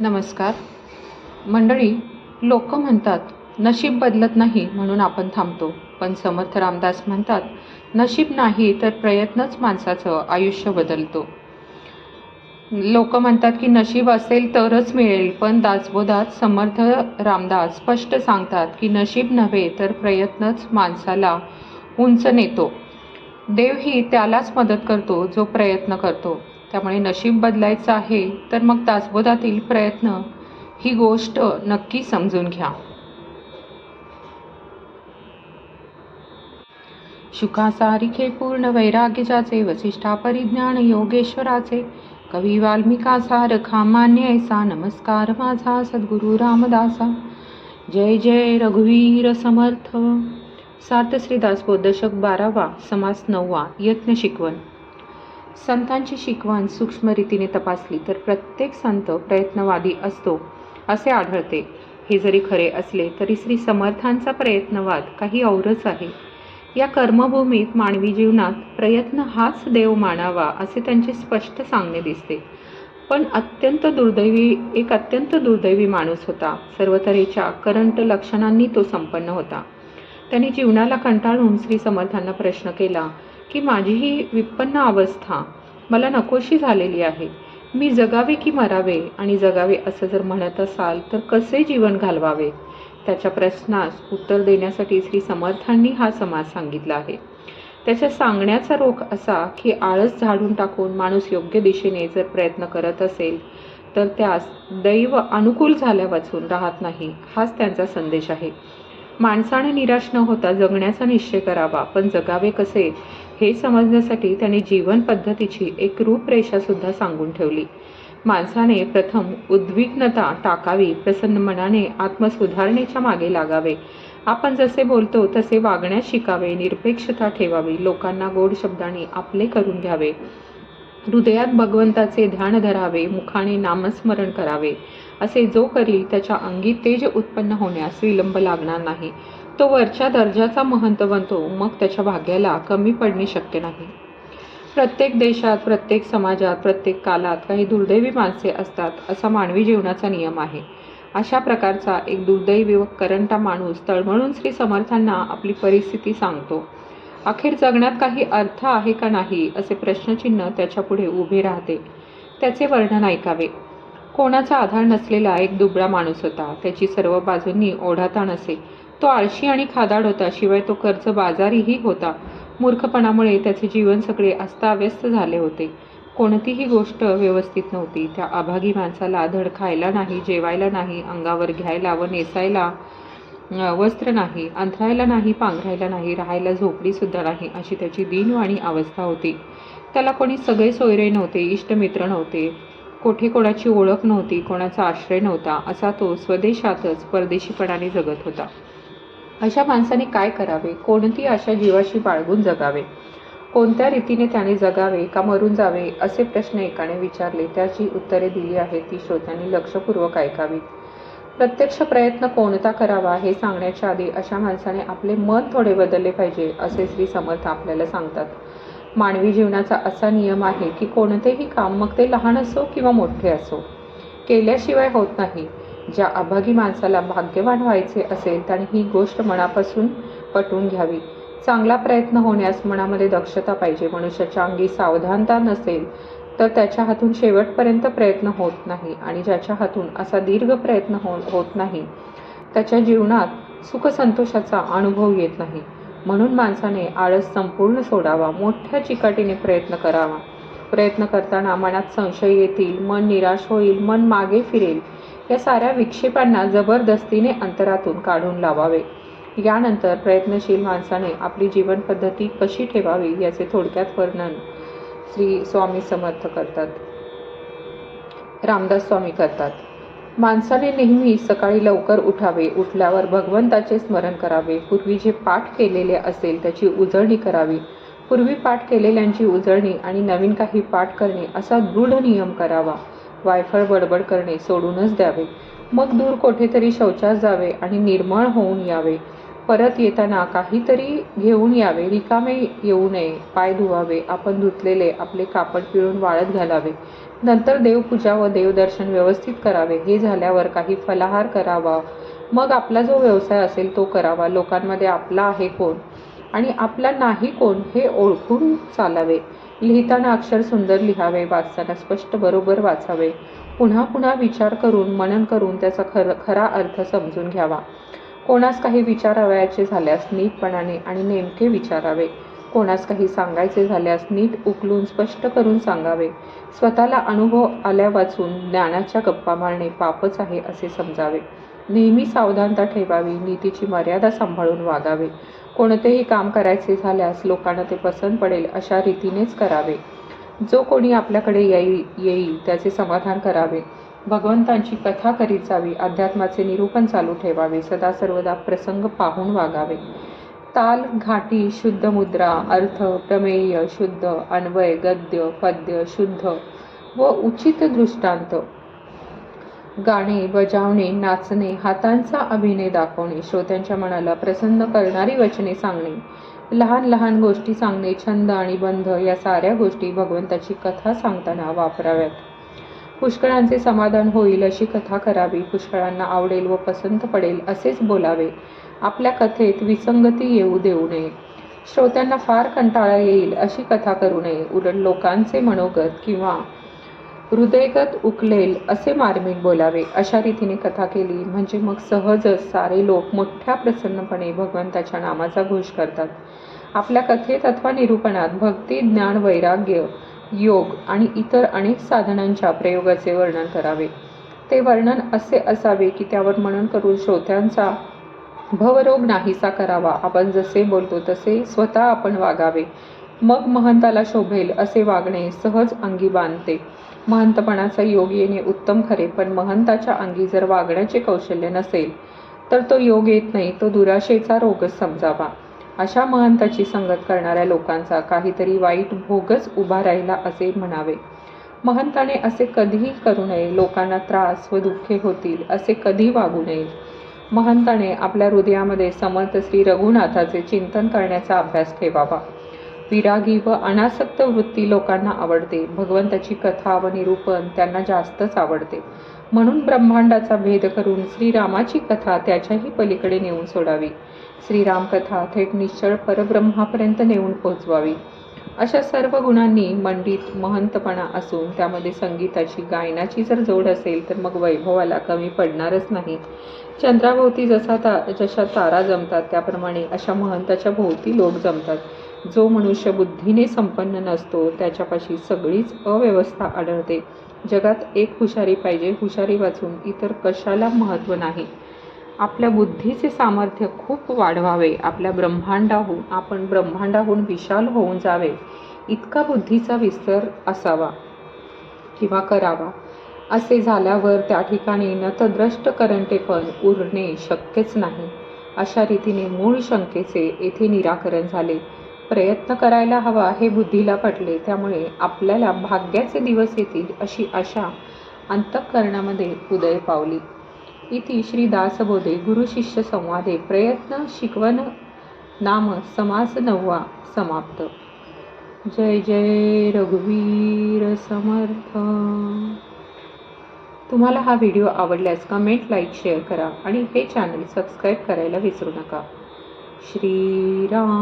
नमस्कार मंडळी. लोक म्हणतात नशीब बदलत नाही म्हणून आपण थांबतो, पण समर्थ रामदास म्हणतात नशीब नाही तर प्रयत्नच माणसाचं आयुष्य बदलतो. लोक म्हणतात की नशीब असेल तरच मिळेल, पण दासबोधात समर्थ रामदास स्पष्ट सांगतात की नशीब नव्हे तर प्रयत्नच माणसाला उंच नेतो. देवही त्यालाच मदत करतो जो प्रयत्न करतो. त्यामुळे नशीब बदलायचं आहे तर मग दासबोधातील प्रयत्न ही गोष्ट नक्की समजून घ्या. शुकासारिखे पूर्ण वैराग्य ज्याचे, वसिष्ठा परिज्ञान योगेश्वराचे, कवी वाल्मिका सारखा मान्य ऐसा, नमस्कार माझा सद्गुरु रामदासा. जय जय रघुवीर समर्थ. सार्थ श्री दासबोध दशक 12वा, समास 9वा, यत्न शिकवण. संतांची शिकवण सूक्ष्म रीतीने तपासली तर प्रत्येक संत प्रयत्नवादी असतो असे आढळते. हे जरी खरे असले तरी श्री समर्थांचा प्रयत्नवाद काही औरच आहे. या कर्मभूमीत मानवी जीवनात प्रयत्न हाच देव मानावा असे त्यांचे स्पष्ट सांगणे दिसते. पण एक अत्यंत दुर्दैवी माणूस होता. सर्व तऱ्हेच्या करंट लक्षणांनी तो संपन्न होता. त्यांनी जीवनाला कंटाळून श्री समर्थांना प्रश्न केला की माझी ही विपन्न अवस्था मला नकोशी झालेली आहे. मी जगावे की मरावे, आणि जगावे असं जर म्हणत असाल तर कसे जीवन घालवावे. त्याच्या प्रश्नास उत्तर देण्यासाठी श्री समर्थांनी हा समास सांगितला आहे. त्याच्या सांगण्याचा रोख असा की आळस झाडून टाकून माणूस योग्य दिशेने जर प्रयत्न करत असेल तर त्यास दैव अनुकूल झाल्या वाचून राहत नाही, हाच त्यांचा संदेश आहे. माणसाने निराश न होता जगण्याचा निश्चय करावा, पण जगावे कसे हे समजण्यासाठी त्यांनी जीवन पद्धतीची एक रूपरेषा सुद्धा सांगून ठेवली. माणसाने प्रथम उद्विग्नता टाकावी, प्रसन्न मनाने आत्मसुधारणेच्या मागे लागावे, आपण जसे बोलतो तसे वागण्यास शिकावे, निरपेक्षता ठेवावी, लोकांना गोड शब्दांनी आपले करून घ्यावे, हृदयात भगवंताचे ध्यान धरावे, मुखाने नामस्मरण करावे. असे जो करील त्याच्या अंगी तेज उत्पन्न होण्यास विलंब लागणार नाही. तो वरच्या दर्जाचा महंत बनतो, मग त्याच्या भाग्याला कमी पडणे शक्य नाही. प्रत्येक देशात, प्रत्येक समाजात, प्रत्येक कालात काही दुर्दैवी माणसे असतात असा मानवी जीवनाचा नियम आहे. अशा प्रकारचा एक दुर्दैवी व करंटा माणूस तळमळून श्री समर्थांना आपली परिस्थिती सांगतो. अखेर जगण्यात काही अर्थ आहे का नाही असे प्रश्नचिन्ह त्याच्यापुढे उभे राहते. त्याचे वर्णन ऐकावे. कोणाचा आधार नसलेला एक दुबळा माणूस होता. त्याची सर्व बाजूंनी ओढाताण असे. तो आळशी आणि खादाड होता, शिवाय तो कर्जबाजारीही होता. मूर्खपणामुळे त्याचे जीवन सगळे अस्ताव्यस्त झाले होते. कोणतीही गोष्ट व्यवस्थित नव्हती. त्या अभागी माणसाला धड खायला नाही, जेवायला नाही, अंगावर घ्यायला व नेसायला वस्त्र नाही, अंथरायला नाही, पांघरायला नाही, राहायला झोपडी सुद्धा नाही, अशी त्याची दीनवाणी अवस्था होती. त्याला कोणी सगळे सोयरे नव्हते, इष्टमित्र नव्हते, कोठे कोणाची ओळख नव्हती, कोणाचा आश्रय नव्हता. असा तो स्वदेशातच परदेशीपणाने जगत होता. अशा माणसाने काय करावे? कोणती आशा जीवाशी बाळगून जगावे? कोणत्या रीतीने त्याने जगावे का मरून जावे असे प्रश्न एकाने विचारले. त्याची उत्तरे दिली आहेत ती श्रोत्यांनी लक्षपूर्वक ऐकावीत. प्रत्यक्ष प्रयत्न कोणता करावा हे सांगण्याच्या आधी अशा माणसाने आपले मन थोडे बदलले पाहिजे असे श्री समर्थ आपल्याला सांगतात. मानवी जीवनाचा असा नियम आहे की कोणतेही काम, मग ते लहान असो किंवा मोठे असो, केल्याशिवाय होत नाही. ज्या अभागी माणसाला भाग्यवान व्हायचे असेल त्याने ही गोष्ट मनापासून पटवून घ्यावी. चांगला प्रयत्न होण्यास मनामध्ये दक्षता पाहिजे. मनुष्याच्या अंगी सावधानता नसेल तर त्याच्या हातून शेवटपर्यंत प्रयत्न होत नाही, आणि ज्याच्या हातून असा दीर्घ प्रयत्न होत नाही त्याच्या जीवनात सुखसंतोषाचा अनुभव येत नाही. म्हणून माणसाने आळस संपूर्ण सोडावा, मोठ्या चिकाटीने प्रयत्न करावा. प्रयत्न करताना मनात संशय येतील, मन निराश होईल, मन मागे फिरेल. या साऱ्या विक्षेपांना जबरदस्तीने अंतरातून काढून लावावे. यानंतर प्रयत्नशील माणसाने आपली जीवन पद्धती कशी ठेवावी याचे थोडक्यात वर्णन श्री स्वामी समर्थ करतात, रामदास स्वामी करतात. माणसाने नेहमी सकाळी लवकर उठावे. उठल्यावर भगवंताचे स्मरण करावे. पूर्वी जे पाठ केलेले असेल त्याची उजळणी करावी. पूर्वी पाठ केलेल्यांची उजळणी आणि नवीन काही पाठ करणे असा दृढ नियम करावा. वायफळ बडबड करणे सोडूनच द्यावे. मग दूर कोठेतरी शौचास जावे आणि निर्मळ होऊन यावे. परत येताना काहीतरी घेऊन यावे, रिकामे येऊ नये. पाय धुवावे, आपण धुतलेले आपले कापड पिळून वाळत घालावे. नंतर देवपूजा व देवदर्शन व्यवस्थित करावे. हे झाल्यावर काही फलाहार करावा. मग आपला जो व्यवसाय असेल तो करावा. लोकांमध्ये आपला आहे कोण आणि आपला नाही कोण हे ओळखून चालावे. लिहिताना अक्षर सुंदर लिहावे, वाचताना स्पष्ट बरोबर वाचावे. पुन्हा पुन्हा विचार करून मनन करून त्याचा खरा अर्थ समजून घ्यावा. कोणास काही विचारावयाचे झाल्यास नीटपणाने आणि नेमके विचारावे. कोणास काही सांगायचे झाल्यास नीट उकलून स्पष्ट करून सांगावे. स्वतःला अनुभव आल्या वाचून ज्ञानाच्या गप्पा मारणे पापच आहे असे समजावे. नेहमी सावधानता ठेवावी, नीतीची मर्यादा सांभाळून वागावे. कोणतेही काम करायचे झाल्यास लोकांना ते पसंत पडेल अशा रीतीनेच करावे. जो कोणी आपल्याकडे येईल त्याचे समाधान करावे. भगवंतांची कथा करीत जावी. अध्यात्माचे निरूपण चालू ठेवावे. सदा सर्वदा प्रसंग पाहून वागावे. ताल, घाटी, शुद्ध मुद्रा, अर्थ, प्रमेय, शुद्ध, अन्वय, गद्य, पद्य, शुद्ध व उचित दृष्टांत, गाणे, बजावणे, नाचणे, हातांचा अभिनय दाखवणे, श्रोत्यांच्या मनाला प्रसन्न करणारी वचने सांगणे, लहान लहान गोष्टी सांगणे, छंद आणि बंध या साऱ्या गोष्टी भगवंताची कथा सांगताना वापराव्यात. पुष्कळांचे समाधान होईल अशी कथा करावी. पुष्कळांना आवडेल व पसंत पडेल असेच बोलावे. आपल्या कथेत विसंगती येऊ देऊ नये. श्रोत्यांना फार कंटाळा येईल अशी कथा करू नये. उलट लोकांचे मनोगत किंवा हृदयगत उकलेल असे मार्मिक बोलावे. अशा रीतीने कथा केली म्हणजे मग सहजच सारे लोक मोठ्या प्रसन्नपणे भगवंताच्या नामाचा घोष करतात. आपल्या कथेत अथवा निरूपणात भक्ती, ज्ञान, वैराग्य, योग आणि इतर अनेक साधनांच्या प्रयोगाचे वर्णन करावे. ते वर्णन असे असावे की त्यावर मनन करून श्रोत्यांचा भवरोग नाहीसा करावा. आपण जसे बोलतो तसे स्वतः आपण वागावे. मग महंताला शोभेल असे वागणे सहज अंगी बांधते. महंतपणाचा योग येणे उत्तम खरे, पण महंताच्या अंगी जर वागण्याचे कौशल्य नसेल तर तो योग येत नाही, तो दुराशेचा रोगच समजावा. अशा महंताची संगत करणाऱ्या लोकांचा काहीतरी वाईट भोगच उभा राहिला असे म्हणावे. महंताने असे कधीही करू नये. लोकांना त्रास व दुःखे होतील असे कधी वागू नये. महंताने आपल्या हृदयामध्ये समर्थ श्री रघुनाथाचे चिंतन करण्याचा अभ्यास ठेवावा. विरागी व अनासक्त वृत्ती लोकांना आवडते. भगवंताची कथा व निरूपण त्यांना जास्तच आवडते. म्हणून ब्रह्मांडाचा भेद करून श्रीरामाची कथा त्याच्याही पलीकडे नेऊन सोडावी. श्रीरामकथा थेट निश्चळ परब्रह्मापर्यंत नेऊन पोहोचवावी. अशा सर्व गुणांनी मंडित महंतपणा असून त्यामध्ये संगीताची, गायनाची जर जोड असेल तर मग वैभवाला कमी पडणारच नाही. चंद्राभोवती जशा तारा जमतात त्याप्रमाणे अशा महंताच्या भोवती लोक जमतात. जो मनुष्य बुद्धीने संपन्न नसतो त्याच्यापाशी सगळीच अव्यवस्था आढळते. जगात एक हुशारी पाहिजे, हुशारी वाचून इतर कशाला महत्त्व नाही. आपल्या बुद्धीचे सामर्थ्य खूप वाढवावे. आपण ब्रह्मांडाहून विशाल होऊन जावे इतका बुद्धीचा विस्तार असावा किंवा करावा. असे झाल्यावर त्या ठिकाणी नतद्रष्ट करंटेपण उरणे शक्यच नाही. अशा रीतीने मूळ शंकेचे येथे निराकरण झाले. प्रयत्न करायला हवा हे बुद्धीला पटले. त्यामुळे आपल्याला भाग्याचे दिवस येतील अशी आशा अंतःकरणामध्ये उदय पावली. इति श्री दासबोधे गुरुशिष्य संवादे प्रयत्न शिकवण नाम समास 9वा समाप्त. जय जय रघुवीर समर्थ. तुम्हाला हा व्हिडिओ आवडल्यास कमेंट, लाईक, शेअर करा आणि हे चॅनल सबस्क्राईब करायला विसरू नका. श्रीराम.